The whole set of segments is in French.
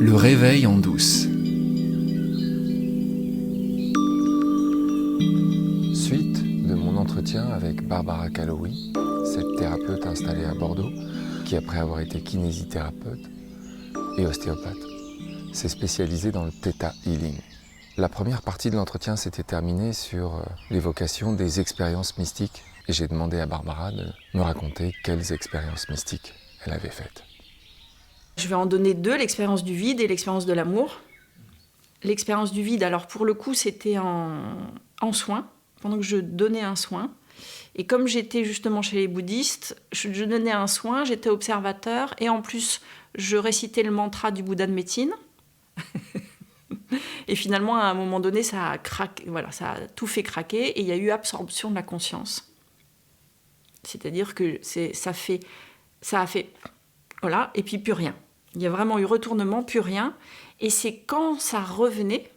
Le réveil en douce. Suite de mon entretien avec Barbara Caloui, cette thérapeute installée à Bordeaux, qui après avoir été kinésithérapeute et ostéopathe, s'est spécialisée dans le Theta Healing. La première partie de l'entretien s'était terminée sur l'évocation des expériences mystiques et j'ai demandé à Barbara de me raconter quelles expériences mystiques elle avait faites. Je vais en donner deux, l'expérience du vide et l'expérience de l'amour. L'expérience du vide, alors pour le coup, c'était en soins, pendant que je donnais un soin. Et comme j'étais justement chez les bouddhistes, je donnais un soin, j'étais observateur, et en plus, je récitais le mantra du Bouddha de médecine. Et finalement, à un moment donné, ça a craqué, voilà, ça a tout fait craquer, et il y a eu absorption de la conscience. C'est-à-dire que ça a fait, voilà, et puis plus rien. Il y a vraiment eu retournement, plus rien. Et c'est quand ça revenait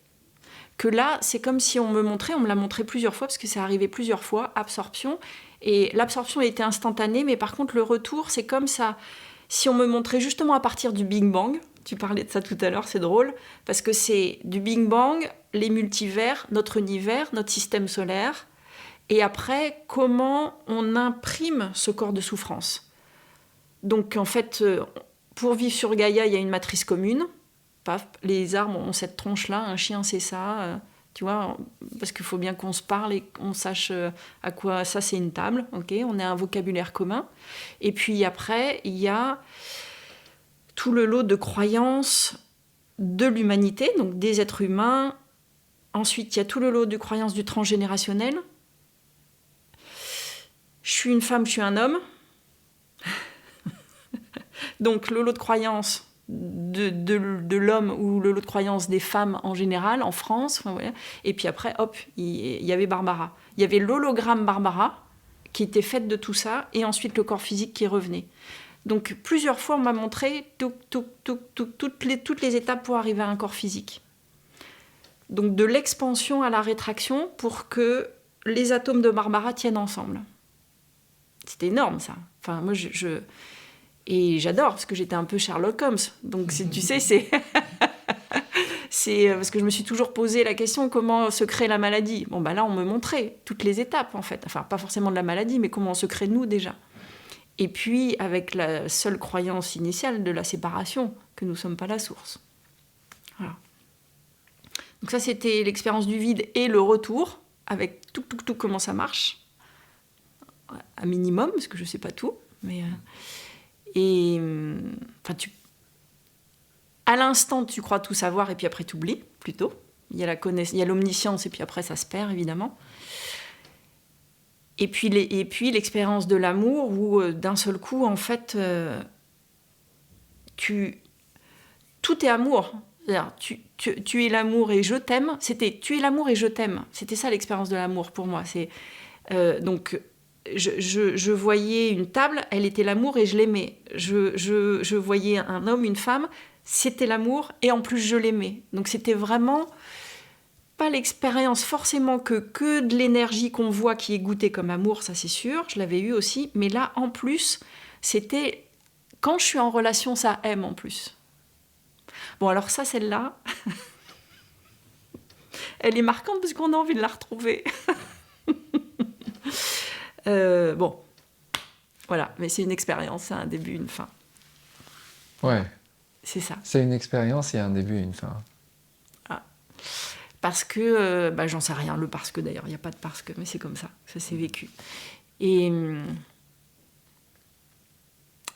que là, c'est comme si on me l'a montré plusieurs fois, parce que c'est arrivé plusieurs fois, absorption. Et l'absorption a été instantanée, mais par contre, le retour, c'est comme ça. Si on me montrait justement à partir du Big Bang, tu parlais de ça tout à l'heure, c'est drôle, parce que c'est du Big Bang, les multivers, notre univers, notre système solaire, et après, comment on imprime ce corps de souffrance. Donc en fait, pour vivre sur Gaïa, il y a une matrice commune. Paf, les arbres ont cette tronche-là, un chien c'est ça, tu vois, parce qu'il faut bien qu'on se parle et qu'on sache à quoi ça c'est une table, ok, on a un vocabulaire commun. Et puis après, il y a tout le lot de croyances de l'humanité, donc des êtres humains. Ensuite, il y a tout le lot de croyances du transgénérationnel. Je suis une femme, je suis un homme. Donc le lot de croyances de l'homme ou le lot de croyances des femmes en général, en France. Enfin, voilà. Et puis après, hop, il y avait Barbara. Il y avait l'hologramme Barbara qui était faite de tout ça, et ensuite le corps physique qui revenait. Donc plusieurs fois, on m'a montré toutes les étapes pour arriver à un corps physique. Donc de l'expansion à la rétraction pour que les atomes de Barbara tiennent ensemble. C'était énorme, ça. Enfin, moi, et j'adore, parce que j'étais un peu Sherlock Holmes. Donc, tu sais, c'est parce que je me suis toujours posé la question, comment se crée la maladie ? Bon, bah là, on me montrait toutes les étapes, en fait. Enfin, pas forcément de la maladie, mais comment on se crée nous, déjà. Et puis, avec la seule croyance initiale de la séparation, que nous ne sommes pas la source. Voilà. Donc ça, c'était l'expérience du vide et le retour, avec tout comment ça marche. À minimum, parce que je ne sais pas tout, mais... Et enfin, à l'instant, tu crois tout savoir et puis après, tu oublies, plutôt. Il y a l'omniscience et puis après, ça se perd, évidemment. Et puis l'expérience de l'amour où, d'un seul coup, en fait, tout est amour. C'est-à-dire, tu es l'amour et je t'aime. Tu es l'amour et je t'aime. C'était ça, l'expérience de l'amour, pour moi. Donc... Je voyais une table, elle était l'amour et je l'aimais. Je voyais un homme, une femme, c'était l'amour et en plus je l'aimais. Donc c'était vraiment pas l'expérience forcément que de l'énergie qu'on voit qui est goûtée comme amour, ça c'est sûr, je l'avais eu aussi. Mais là, en plus, c'était quand je suis en relation, ça aime en plus. Bon, alors ça, celle-là, elle est marquante parce qu'on a envie de la retrouver. Bon, voilà, mais c'est une expérience, c'est un début, une fin. Ouais. C'est ça. C'est une expérience, il y a un début et une fin. Ah. Parce que, j'en sais rien, le parce que d'ailleurs, il n'y a pas de parce que, mais c'est comme ça s'est vécu. Et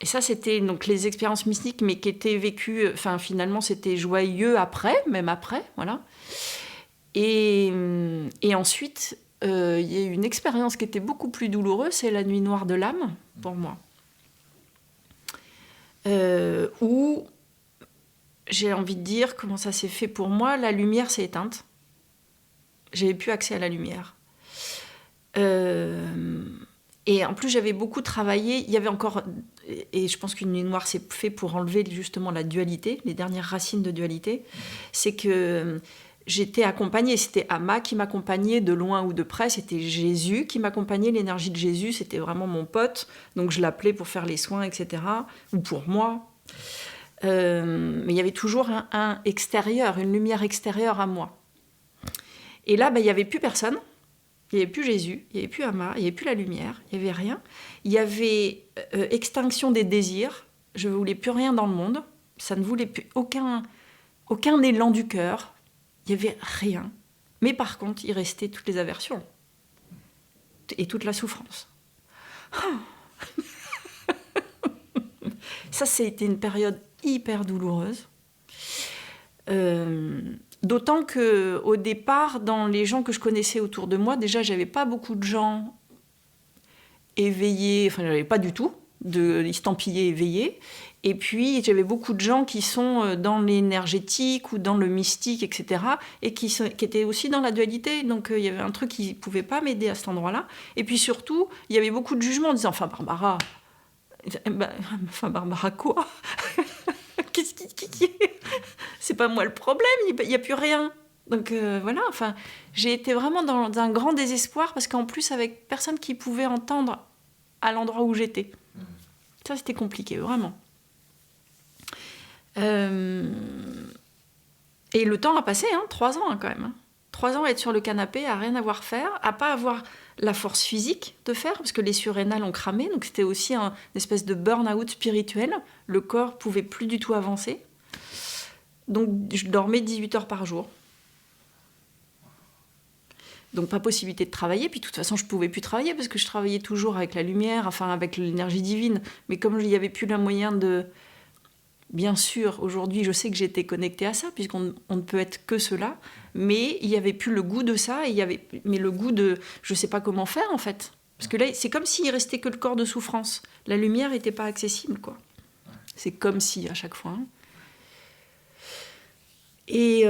ça, c'était donc les expériences mystiques, mais qui étaient vécues, enfin finalement, c'était joyeux après, même après, voilà. Et ensuite... il y a eu une expérience qui était beaucoup plus douloureuse, c'est la nuit noire de l'âme, pour moi. Où, j'ai envie de dire, comment ça s'est fait pour moi, la lumière s'est éteinte. J'avais plus accès à la lumière. Et en plus, j'avais beaucoup travaillé. Il y avait encore... Et je pense qu'une nuit noire, c'est fait pour enlever justement la dualité, les dernières racines de dualité. C'est que... j'étais accompagnée, c'était Amma qui m'accompagnait de loin ou de près, c'était Jésus qui m'accompagnait, l'énergie de Jésus, c'était vraiment mon pote, donc je l'appelais pour faire les soins, etc., ou pour moi. Mais il y avait toujours un extérieur, une lumière extérieure à moi. Et là, il n'y avait plus personne. Il n'y avait plus Jésus, il n'y avait plus Ama, il n'y avait plus la lumière, il n'y avait rien. Il y avait extinction des désirs. Je ne voulais plus rien dans le monde. Ça ne voulait plus aucun élan du cœur. Il n'y avait rien. Mais par contre, il restait toutes les aversions. Et toute la souffrance. Ça, c'était une période hyper douloureuse. D'autant qu'au départ, dans les gens que je connaissais autour de moi, déjà, j'avais pas beaucoup de gens éveillés, enfin, j'avais pas du tout d'estampillés éveillés. Et puis, j'avais beaucoup de gens qui sont dans l'énergétique ou dans le mystique, etc., et qui étaient aussi dans la dualité. Donc, il y avait un truc qui ne pouvait pas m'aider à cet endroit-là. Et puis, surtout, il y avait beaucoup de jugements en disant « Enfin, Barbara... Barbara quoi ?» Qu'est-ce qui c'est pas moi le problème, il n'y a plus rien. Donc voilà, enfin, j'ai été vraiment dans un grand désespoir parce qu'en plus, avec personne qui pouvait entendre à l'endroit où j'étais. Ça, c'était compliqué, vraiment. Et le temps a passé, 3 ans quand même. 3 ans à être sur le canapé, à rien avoir à faire, à pas avoir la force physique de faire, parce que les surrénales ont cramé, donc c'était aussi une espèce de burn-out spirituel. Le corps pouvait plus du tout avancer. Donc je dormais 18 heures par jour. Donc pas possibilité de travailler, puis de toute façon je pouvais plus travailler, parce que je travaillais toujours avec la lumière, enfin avec l'énergie divine, mais comme il n'y avait plus le moyen de... Bien sûr, aujourd'hui, je sais que j'étais connectée à ça, puisqu'on ne peut être que cela, mais il n'y avait plus le goût de ça, mais le goût de... Je ne sais pas comment faire, en fait. Parce que là, c'est comme s'il restait que le corps de souffrance. La lumière n'était pas accessible, quoi. C'est comme si, à chaque fois. Et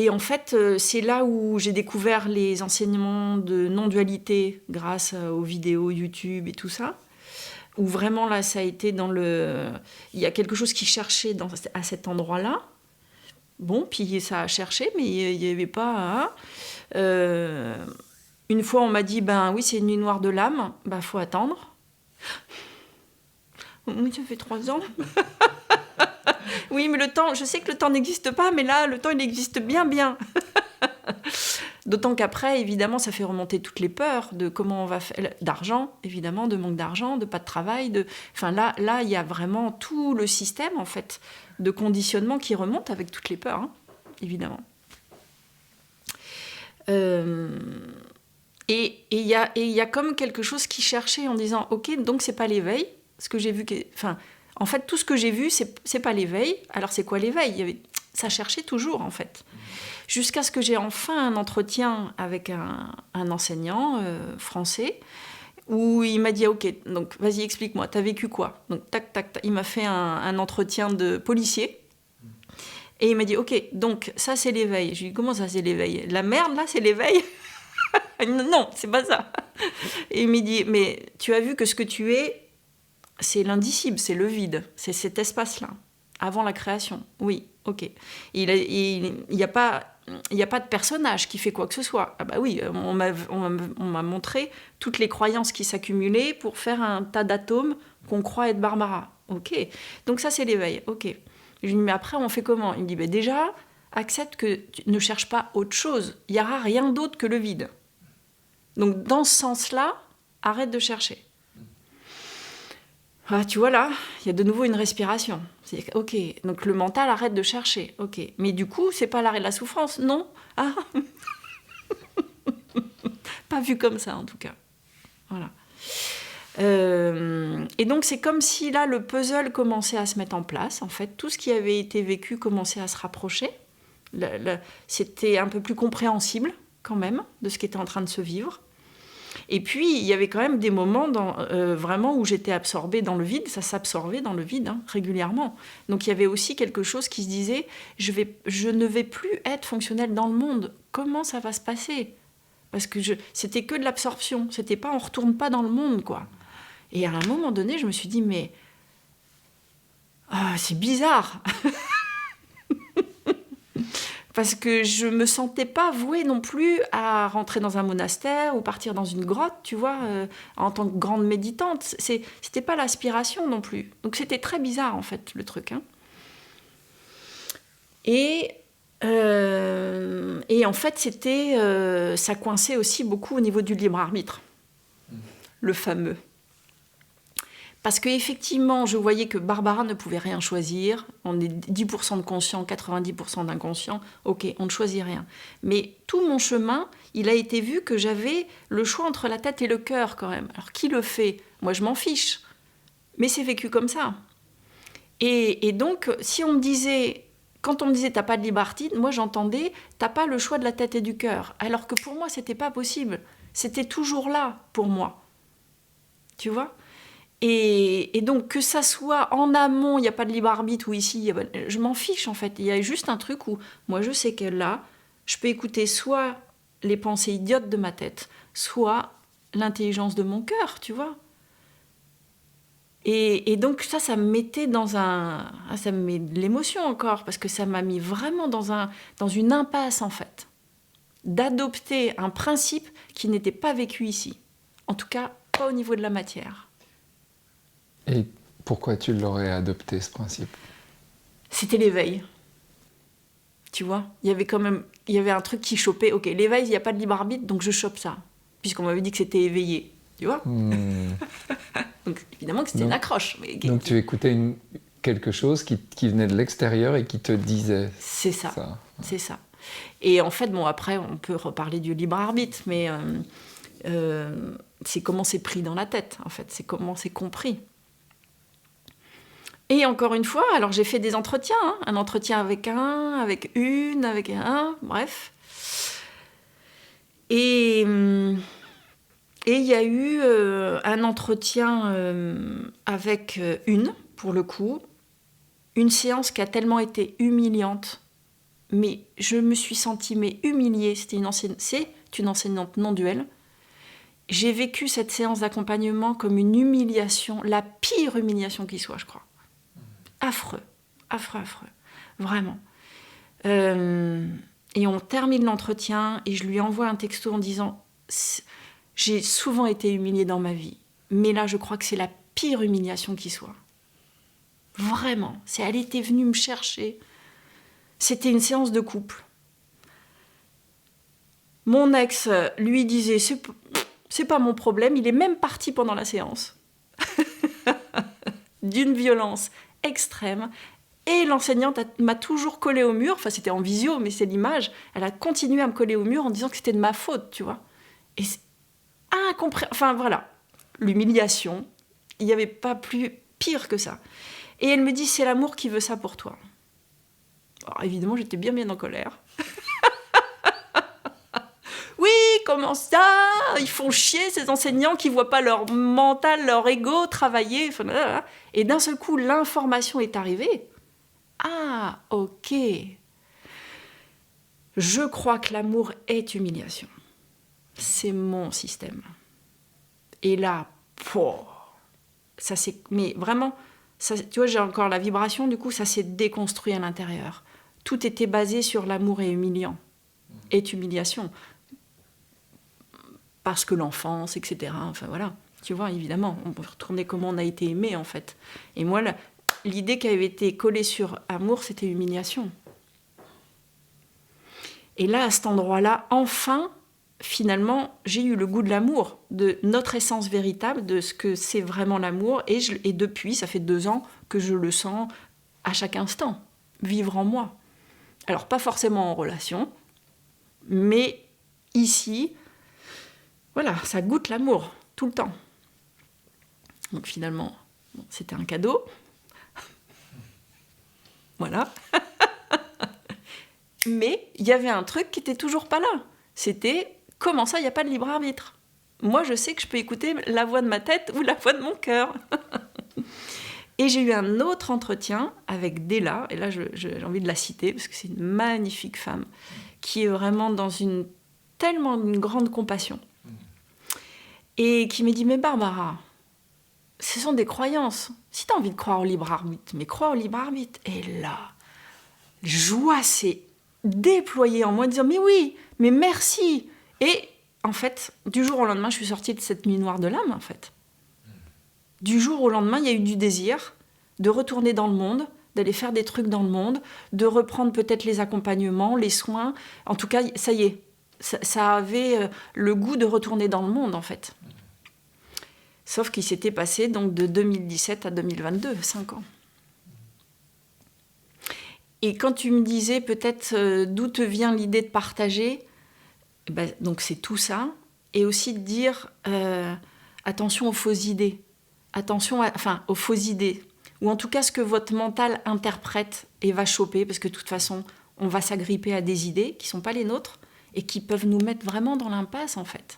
en fait, c'est là où j'ai découvert les enseignements de non-dualité grâce aux vidéos YouTube et tout ça. Où vraiment, là, ça a été dans le... Il y a quelque chose qui cherchait à cet endroit-là. Bon, puis ça a cherché, mais il n'y avait pas... Une fois, on m'a dit, oui, c'est une nuit noire de l'âme, faut attendre. Oui, ça fait 3 ans. Oui, mais le temps, je sais que le temps n'existe pas, mais là, le temps, il existe bien. D'autant qu'après, évidemment, ça fait remonter toutes les peurs de comment on va faire, d'argent, évidemment, de manque d'argent, de pas de travail. Enfin, là, il y a vraiment tout le système, en fait, de conditionnement qui remonte avec toutes les peurs, évidemment. Et il y a comme quelque chose qui cherchait en disant, ok, donc c'est pas l'éveil, ce que j'ai vu, en fait, tout ce que j'ai vu, c'est pas l'éveil. Alors, c'est quoi l'éveil ? Ça cherchait toujours, en fait. Jusqu'à ce que j'ai enfin un entretien avec un enseignant français, où il m'a dit, ok, donc vas-y, explique-moi, t'as vécu quoi ? Donc, tac, il m'a fait un entretien de policier, et il m'a dit, ok, donc ça, c'est l'éveil. Je lui ai dit, comment ça, c'est l'éveil ? La merde, là, c'est l'éveil ? Non, c'est pas ça. Et il m'a dit, mais tu as vu que ce que tu es, c'est l'indicible, c'est le vide, c'est cet espace-là, avant la création. Oui, ok. Il n'y a pas de personnage qui fait quoi que ce soit. Ah bah oui, on m'a montré toutes les croyances qui s'accumulaient pour faire un tas d'atomes qu'on croit être Barbara. Ok, donc ça c'est l'éveil, ok. Je lui dis, mais après on fait comment ? Il me dit, déjà, accepte que tu ne cherches pas autre chose. Il n'y aura rien d'autre que le vide. Donc dans ce sens-là, arrête de chercher. Ah, tu vois là, il y a de nouveau une respiration. C'est ok, donc le mental arrête de chercher. Ok, mais du coup, c'est pas l'arrêt de la souffrance, non ? Ah, pas vu comme ça en tout cas. Voilà. Et donc c'est comme si là le puzzle commençait à se mettre en place. En fait, tout ce qui avait été vécu commençait à se rapprocher. C'était un peu plus compréhensible quand même de ce qui était en train de se vivre. Et puis, il y avait quand même des moments vraiment où j'étais absorbée dans le vide. Ça s'absorbait dans le vide, régulièrement. Donc, il y avait aussi quelque chose qui se disait « je ne vais plus être fonctionnelle dans le monde. Comment ça va se passer ?» Parce que c'était que de l'absorption. C'était pas « on retourne pas dans le monde », quoi. Et à un moment donné, je me suis dit « mais c'est bizarre !» parce que je me sentais pas vouée non plus à rentrer dans un monastère ou partir dans une grotte, tu vois, en tant que grande méditante. C'était pas l'aspiration non plus. Donc c'était très bizarre, en fait, le truc. Hein. Et en fait, ça coinçait aussi beaucoup au niveau du libre arbitre, le fameux. Parce qu'effectivement, je voyais que Barbara ne pouvait rien choisir. On est 10% de conscient, 90% d'inconscient. Ok, on ne choisit rien. Mais tout mon chemin, il a été vu que j'avais le choix entre la tête et le cœur quand même. Alors qui le fait ? Moi, je m'en fiche. Mais c'est vécu comme ça. Et donc, si on me disait... Quand on me disait « t'as pas de libre arbitre », moi j'entendais « t'as pas le choix de la tête et du cœur ». Alors que pour moi, c'était pas possible. C'était toujours là pour moi. Tu vois ? Et donc, que ça soit en amont, il n'y a pas de libre arbitre, ou ici, je m'en fiche en fait. Il y a juste un truc où moi je sais que là, je peux écouter soit les pensées idiotes de ma tête, soit l'intelligence de mon cœur, tu vois. Et donc ça me mettait ça me met de l'émotion encore, parce que ça m'a mis vraiment dans une impasse en fait, d'adopter un principe qui n'était pas vécu ici. En tout cas, pas au niveau de la matière. Et pourquoi tu l'aurais adopté, ce principe ? C'était l'éveil. Tu vois, il y avait un truc qui chopait. Ok, l'éveil, il n'y a pas de libre arbitre, donc je chope ça. Puisqu'on m'avait dit que c'était éveillé. Tu vois. Donc évidemment que c'était une accroche. Mais donc tu écoutais quelque chose qui venait de l'extérieur et qui te disait... C'est ça. C'est ça. Et en fait, bon, après, on peut reparler du libre arbitre, mais c'est comment c'est pris dans la tête, en fait. C'est comment c'est compris. Et encore une fois, alors j'ai fait des entretiens, hein, un entretien avec un, bref. Et il y a eu un entretien avec pour le coup, une séance qui a tellement été humiliante, mais je me suis sentie humiliée, c'est une enseignante non-duelle. J'ai vécu cette séance d'accompagnement comme une humiliation, la pire humiliation qui soit, je crois. Affreux, vraiment. Et on termine l'entretien et je lui envoie un texto en disant « J'ai souvent été humiliée dans ma vie, mais là, je crois que c'est la pire humiliation qui soit. » Vraiment, elle était venue me chercher. C'était une séance de couple. Mon ex lui disait « C'est pas mon problème », il est même parti pendant la séance. D'une violence extrême. Et l'enseignante m'a toujours collée au mur. Enfin, c'était en visio, mais c'est l'image. Elle a continué à me coller au mur en disant que c'était de ma faute, tu vois. Et c'est incompréhensible. Enfin, voilà. L'humiliation. Il n'y avait pas plus pire que ça. Et elle me dit, c'est l'amour qui veut ça pour toi. Alors, évidemment, j'étais bien en colère. Oui, comment ça ? Ils font chier ces enseignants qui voient pas leur mental, leur ego travailler. Et d'un seul coup, l'information est arrivée. Ah, ok. Je crois que l'amour est humiliation. C'est mon système. Et là, ça c'est. Mais vraiment, ça, tu vois, j'ai encore la vibration. Du coup, ça s'est déconstruit à l'intérieur. Tout était basé sur l'amour est humiliant, est humiliation. Parce que l'enfance, etc. Enfin voilà, tu vois, évidemment, on peut retourner comment on a été aimé, en fait. Et moi, l'idée qui avait été collée sur amour, c'était humiliation. Et là, à cet endroit-là, enfin, finalement, j'ai eu le goût de l'amour, de notre essence véritable, de ce que c'est vraiment l'amour. Et depuis, ça fait 2 ans que je le sens à chaque instant, vivre en moi. Alors, pas forcément en relation, mais ici... Voilà, ça goûte l'amour, tout le temps. Donc finalement, c'était un cadeau. Voilà. Mais il y avait un truc qui n'était toujours pas là. C'était, comment ça, il n'y a pas de libre arbitre ? Moi, je sais que je peux écouter la voix de ma tête ou la voix de mon cœur. Et j'ai eu un autre entretien avec Della, et là, j'ai envie de la citer, parce que c'est une magnifique femme, qui est vraiment dans tellement une grande compassion. Et qui me dit, mais Barbara, ce sont des croyances. Si tu as envie de croire au libre arbitre, mais crois au libre arbitre. Et là, joie, c'est déployé en moi, disant mais oui, mais merci. Et en fait, du jour au lendemain, je suis sortie de cette nuit noire de l'âme, en fait. Du jour au lendemain, il y a eu du désir de retourner dans le monde, d'aller faire des trucs dans le monde, de reprendre peut-être les accompagnements, les soins. En tout cas, ça y est, ça avait le goût de retourner dans le monde, en fait. Sauf qu'il s'était passé donc de 2017 à 2022, 5 ans. Et quand tu me disais peut-être d'où te vient l'idée de partager, ben, donc c'est tout ça. Et aussi de dire attention aux fausses idées. Aux fausses idées. Ou en tout cas ce que votre mental interprète et va choper, parce que de toute façon, on va s'agripper à des idées qui ne sont pas les nôtres et qui peuvent nous mettre vraiment dans l'impasse, en fait.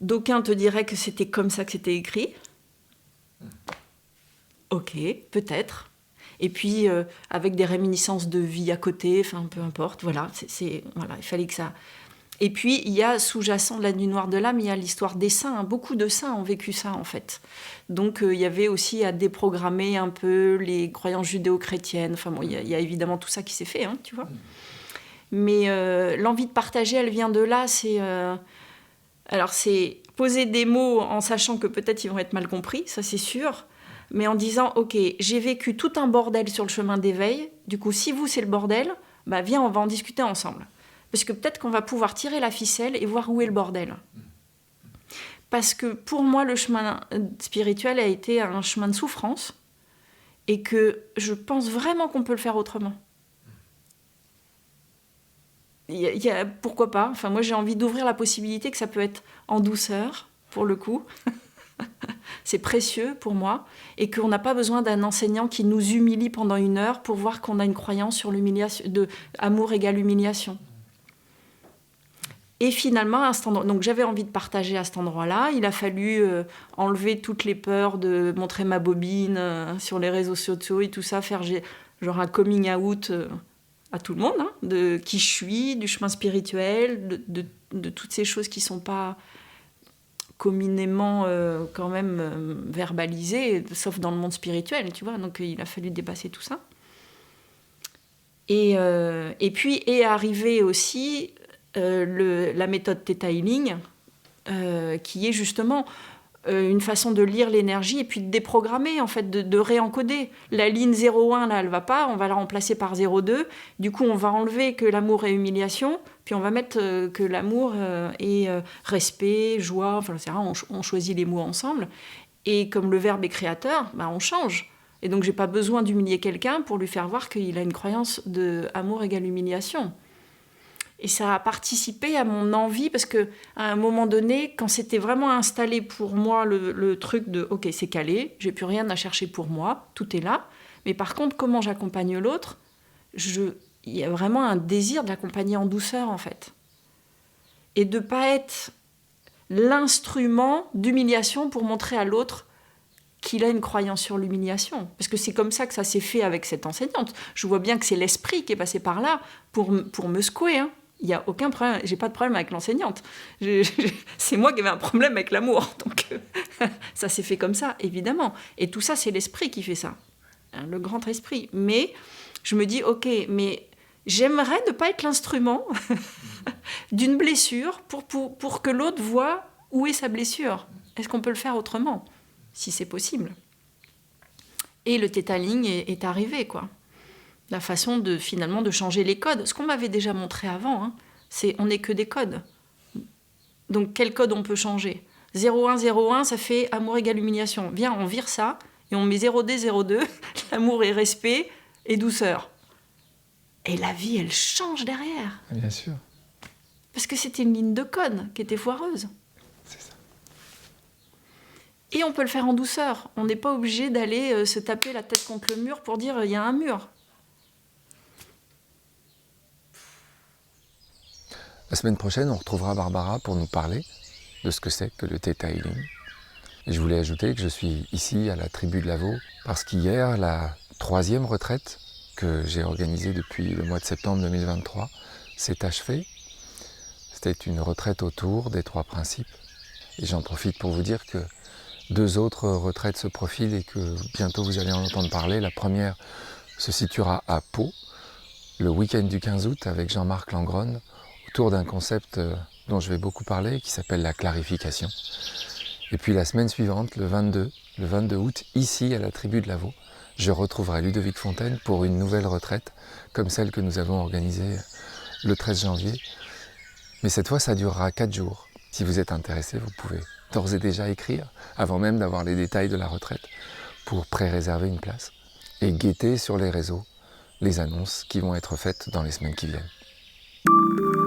D'aucuns te diraient que c'était comme ça que c'était écrit. Ok, peut-être. Et puis, avec des réminiscences de vie à côté, enfin, peu importe, voilà, voilà, il fallait que ça... Et puis, il y a, sous-jacent de la nuit noire de l'âme, il y a l'histoire des saints. Hein. Beaucoup de saints ont vécu ça, en fait. Donc, il y avait aussi à déprogrammer un peu les croyances judéo-chrétiennes. Enfin, bon, il y a évidemment tout ça qui s'est fait, hein, tu vois. Mais l'envie de partager, elle vient de là, alors, c'est poser des mots en sachant que peut-être ils vont être mal compris, ça c'est sûr, mais en disant, ok, j'ai vécu tout un bordel sur le chemin d'éveil, du coup, si vous, c'est le bordel, bah viens, on va en discuter ensemble. Parce que peut-être qu'on va pouvoir tirer la ficelle et voir où est le bordel. Parce que pour moi, le chemin spirituel a été un chemin de souffrance, et que je pense vraiment qu'on peut le faire autrement. Pourquoi pas ? Enfin, moi, j'ai envie d'ouvrir la possibilité que ça peut être en douceur, pour le coup. C'est précieux pour moi. Et qu'on n'a pas besoin d'un enseignant qui nous humilie pendant 1 heure pour voir qu'on a une croyance sur l'humiliation, de amour égale humiliation. Et finalement, à cet endroit, donc j'avais envie de partager à cet endroit-là. Il a fallu enlever toutes les peurs de montrer ma bobine sur les réseaux sociaux et tout ça, faire genre un coming out... à tout le monde, hein, de qui je suis, du chemin spirituel, de toutes ces choses qui ne sont pas communément quand même verbalisées, sauf dans le monde spirituel, tu vois. Donc il a fallu dépasser tout ça. Et puis est arrivée aussi la méthode Theta Healing, qui est justement une façon de lire l'énergie et puis de déprogrammer, en fait, de réencoder. La ligne 0,1, là, elle ne va pas, on va la remplacer par 0,2. Du coup, on va enlever que l'amour est humiliation, puis on va mettre que l'amour est respect, joie, enfin, c'est vrai, on choisit les mots ensemble. Et comme le verbe est créateur, bah, on change. Et donc, je n'ai pas besoin d'humilier quelqu'un pour lui faire voir qu'il a une croyance de amour égale humiliation. Et ça a participé à mon envie, parce qu'à un moment donné, quand c'était vraiment installé pour moi, le truc de « ok, c'est calé, j'ai plus rien à chercher pour moi, tout est là », mais par contre, comment j'accompagne l'autre, il y a vraiment un désir de l'accompagner en douceur, en fait. Et de ne pas être l'instrument d'humiliation pour montrer à l'autre qu'il a une croyance sur l'humiliation. Parce que c'est comme ça que ça s'est fait avec cette enseignante. Je vois bien que c'est l'esprit qui est passé par là pour me secouer, hein. Il n'y a aucun problème, j'ai pas de problème avec l'enseignante. C'est moi qui avais un problème avec l'amour. Donc ça s'est fait comme ça, évidemment. Et tout ça, c'est l'esprit qui fait ça, hein, le grand esprit. Mais je me dis, ok, mais j'aimerais ne pas être l'instrument d'une blessure pour que l'autre voit où est sa blessure. Est-ce qu'on peut le faire autrement, si c'est possible ? Et le Theta Healing est arrivé, quoi. La façon finalement de changer les codes. Ce qu'on m'avait déjà montré avant, hein, on n'est que des codes. Donc quel code on peut changer ? 0101, ça fait amour égale humiliation. Viens, on vire ça et on met 0D, 02, l'amour et respect et douceur. Et la vie, elle change derrière. Bien sûr. Parce que c'était une ligne de code qui était foireuse. C'est ça. Et on peut le faire en douceur. On n'est pas obligé d'aller se taper la tête contre le mur pour dire il y a un mur. La semaine prochaine, on retrouvera Barbara pour nous parler de ce que c'est que le Theta Healing. Et je voulais ajouter que je suis ici à la Tribu de Lavaux parce qu'hier, la 3e retraite que j'ai organisée depuis le mois de septembre 2023 s'est achevée. C'était une retraite autour des 3 principes. Et j'en profite pour vous dire que 2 autres retraites se profilent et que bientôt vous allez en entendre parler. La première se situera à Pau, le week-end du 15 août avec Jean-Marc Langronne, autour d'un concept dont je vais beaucoup parler, qui s'appelle la clarification. Et puis la semaine suivante, le 22 août, ici à la Tribu de Lavaux, je retrouverai Ludovic Fontaine pour une nouvelle retraite, comme celle que nous avons organisée le 13 janvier. Mais cette fois, ça durera 4 jours. Si vous êtes intéressé, vous pouvez d'ores et déjà écrire, avant même d'avoir les détails de la retraite, pour pré-réserver une place et guetter sur les réseaux les annonces qui vont être faites dans les semaines qui viennent.